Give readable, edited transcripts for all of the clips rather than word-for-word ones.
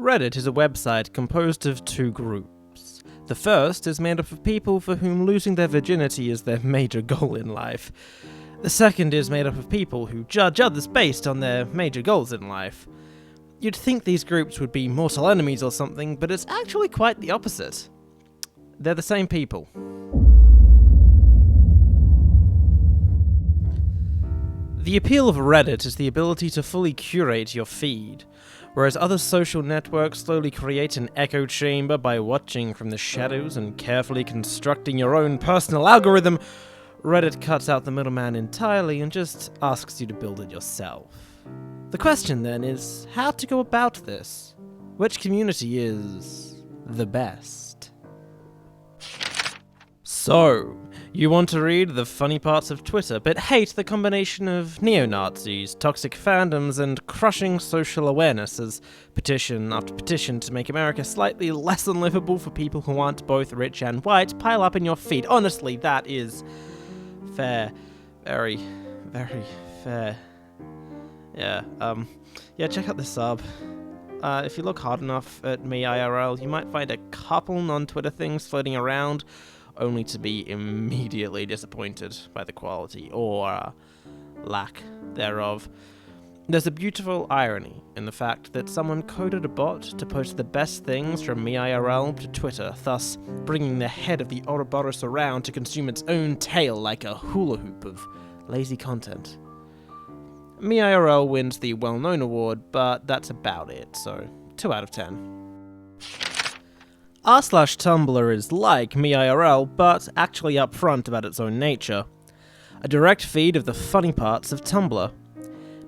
Reddit is a website composed of two groups. The first is made up of people for whom losing their virginity is their major goal in life. The second is made up of people who judge others based on their major goals in life. You'd think these groups would be mortal enemies or something, but it's actually quite the opposite. They're the same people. The appeal of Reddit is the ability to fully curate your feed. Whereas other social networks slowly create an echo chamber by watching from the shadows and carefully constructing your own personal algorithm, Reddit cuts out the middleman entirely and just asks you to build it yourself. The question then is how to go about this. Which community is the best? So, you want to read the funny parts of Twitter, but hate the combination of neo-Nazis, toxic fandoms, and crushing social awareness as petition after petition to make America slightly less unlivable for people who aren't both rich and white pile up in your feed. Honestly, that is fair. Very, very fair. Yeah, check out this sub. If you look hard enough at me IRL, you might find a couple non-Twitter things floating around, only to be immediately disappointed by the quality, or lack thereof. There's a beautiful irony in the fact that someone coded a bot to post the best things from me IRL to Twitter, thus bringing the head of the Ouroboros around to consume its own tail like a hula hoop of lazy content. Me IRL wins the well-known award, but that's about it, so 2 out of 10. r/Tumblr is like me IRL, but actually upfront about its own nature. A direct feed of the funny parts of Tumblr.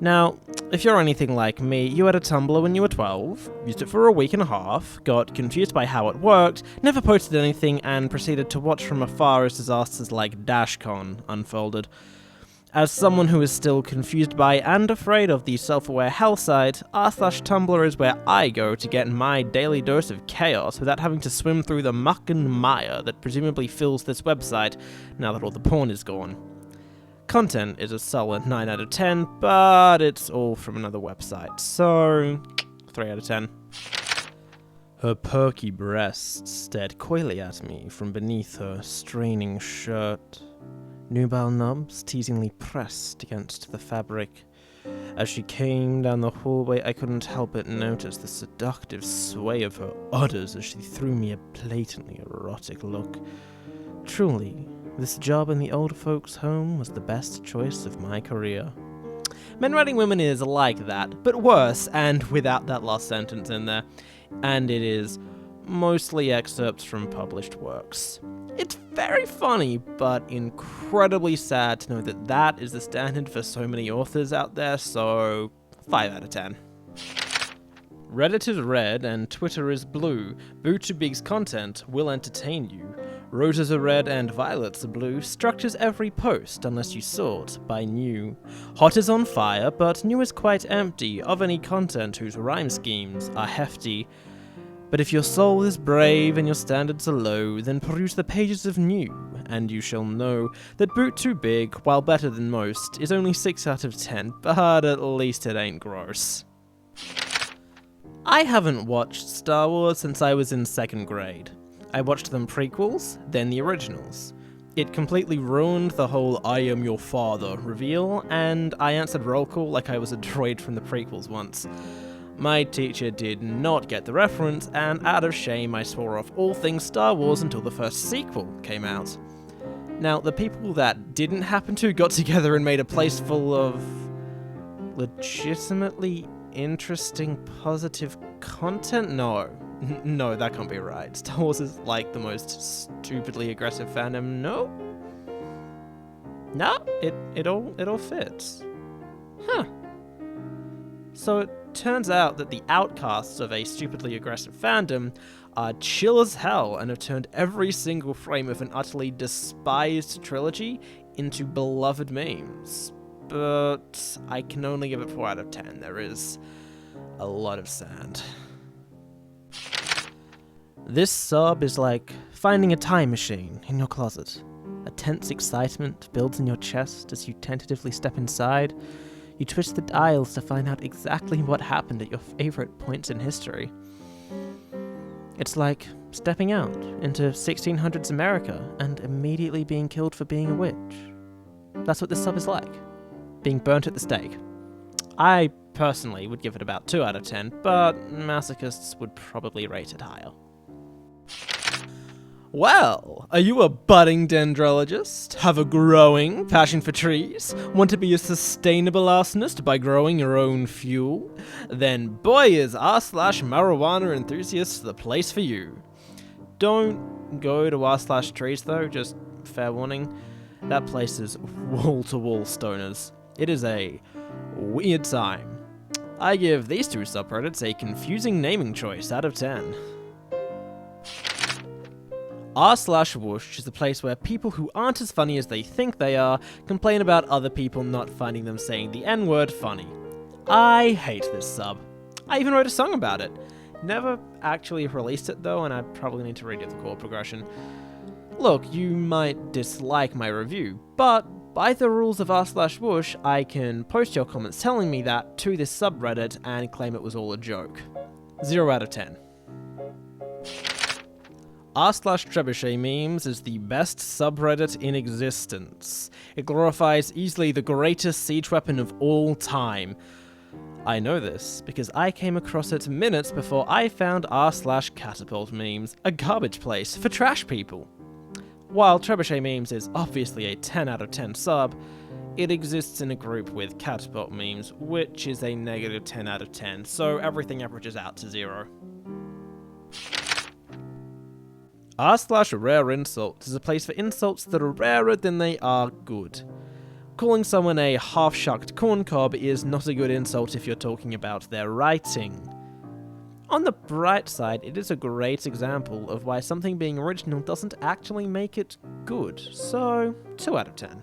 Now, if you're anything like me, you had a Tumblr when you were 12, used it for a week and a half, got confused by how it worked, never posted anything, and proceeded to watch from afar as disasters like DashCon unfolded. As someone who is still confused by and afraid of the self-aware hell side, r/Tumblr is where I go to get my daily dose of chaos without having to swim through the muck and mire that presumably fills this website now that all the porn is gone. Content is a solid 9 out of 10, but it's all from another website, so 3 out of 10. Her perky breasts stared coyly at me from beneath her straining shirt. Nubile nubs teasingly pressed against the fabric. As she came down the hallway, I couldn't help but notice the seductive sway of her udders as she threw me a blatantly erotic look. Truly, this job in the old folks' home was the best choice of my career. Men Writing Women is like that, but worse, and without that last sentence in there. And it is mostly excerpts from published works. It's very funny, but incredibly sad to know that that is the standard for so many authors out there, so 5 out of 10. Reddit is red and Twitter is blue. Boo to Big's content will entertain you. Roses are red and violets are blue. Structures every post unless you sort by new. Hot is on fire, but new is quite empty of any content whose rhyme schemes are hefty. But if your soul is brave and your standards are low, then peruse the pages of new, and you shall know that Boot Too Big, while better than most, is only 6 out of 10, but at least it ain't gross. I haven't watched Star Wars since I was in 2nd grade. I watched them prequels, then the originals. It completely ruined the whole I am your father reveal, and I answered roll call like I was a droid from the prequels once. My teacher did not get the reference, and out of shame I swore off all things Star Wars until the first sequel came out. Now, the people that didn't happen to got together and made a place full of legitimately interesting, positive content? No, that can't be right. Star Wars is like the most stupidly aggressive fandom. No, it all fits. Huh. So it turns out that the outcasts of a stupidly aggressive fandom are chill as hell and have turned every single frame of an utterly despised trilogy into beloved memes. But I can only give it 4 out of 10. There is a lot of sand. This sub is like finding a time machine in your closet. A tense excitement builds in your chest as you tentatively step inside. You twist the dials to find out exactly what happened at your favorite points in history. It's like stepping out into 1600s America and immediately being killed for being a witch. That's what this sub is like. Being burnt at the stake. I personally would give it about 2 out of 10, but masochists would probably rate it higher. Well, are you a budding dendrologist? Have a growing passion for trees? Want to be a sustainable arsonist by growing your own fuel? Then boy is r/marijuana enthusiasts the place for you. Don't go to r/trees though, just fair warning. That place is wall-to-wall stoners. It is a weird time. I give these 2 subreddits a confusing naming choice out of 10. r/whoosh is a place where people who aren't as funny as they think they are complain about other people not finding them saying the N-word funny. I hate this sub. I even wrote a song about it. Never actually released it though, and I probably need to redo the chord progression. Look, you might dislike my review, but by the rules of r/whoosh, I can post your comments telling me that to this subreddit and claim it was all a joke. 0 out of 10. r/trebuchet memes is the best subreddit in existence. It glorifies easily the greatest siege weapon of all time. I know this because I came across it minutes before I found r/catapult memes, a garbage place for trash people. While trebuchet memes is obviously a 10 out of 10 sub, it exists in a group with catapult memes, which is a negative 10 out of 10, so everything averages out to 0. r/rare insults is a place for insults that are rarer than they are good. Calling someone a half-shucked corn cob is not a good insult if you're talking about their writing. On the bright side, it is a great example of why something being original doesn't actually make it good, so 2 out of 10.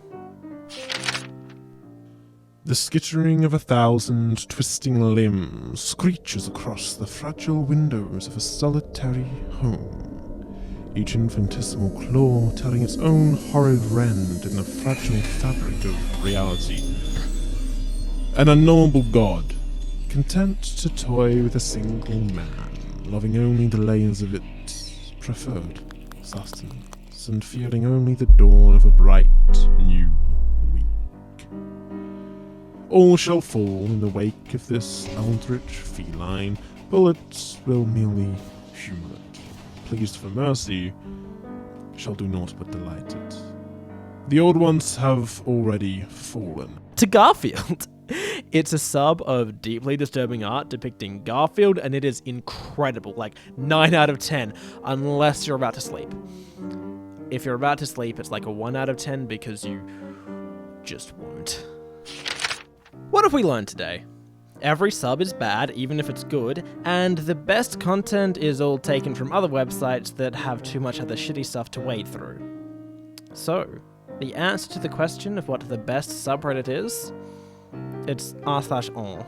The skittering of 1,000 twisting limbs screeches across the fragile windows of a solitary home. Each infinitesimal claw telling its own horrid rend in the fragile fabric of reality. An unknowable god, content to toy with a single man, loving only the layers of its preferred sustenance, and fearing only the dawn of a bright new week. All shall fall in the wake of this eldritch feline. Bullets will merely humour it. Pleased for mercy, shall do naught but delight it. The old ones have already fallen. To Garfield! It's a sub of deeply disturbing art depicting Garfield, and it is incredible, like 9 out of 10, unless you're about to sleep. If you're about to sleep, it's like a 1 out of 10 because you just won't. What have we learned today? Every sub is bad, even if it's good, and the best content is all taken from other websites that have too much other shitty stuff to wade through. So, the answer to the question of what the best subreddit is? It's r/on.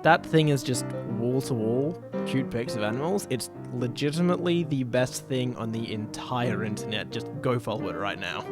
That thing is just wall-to-wall, cute pics of animals. It's legitimately the best thing on the entire internet. Just go follow it right now.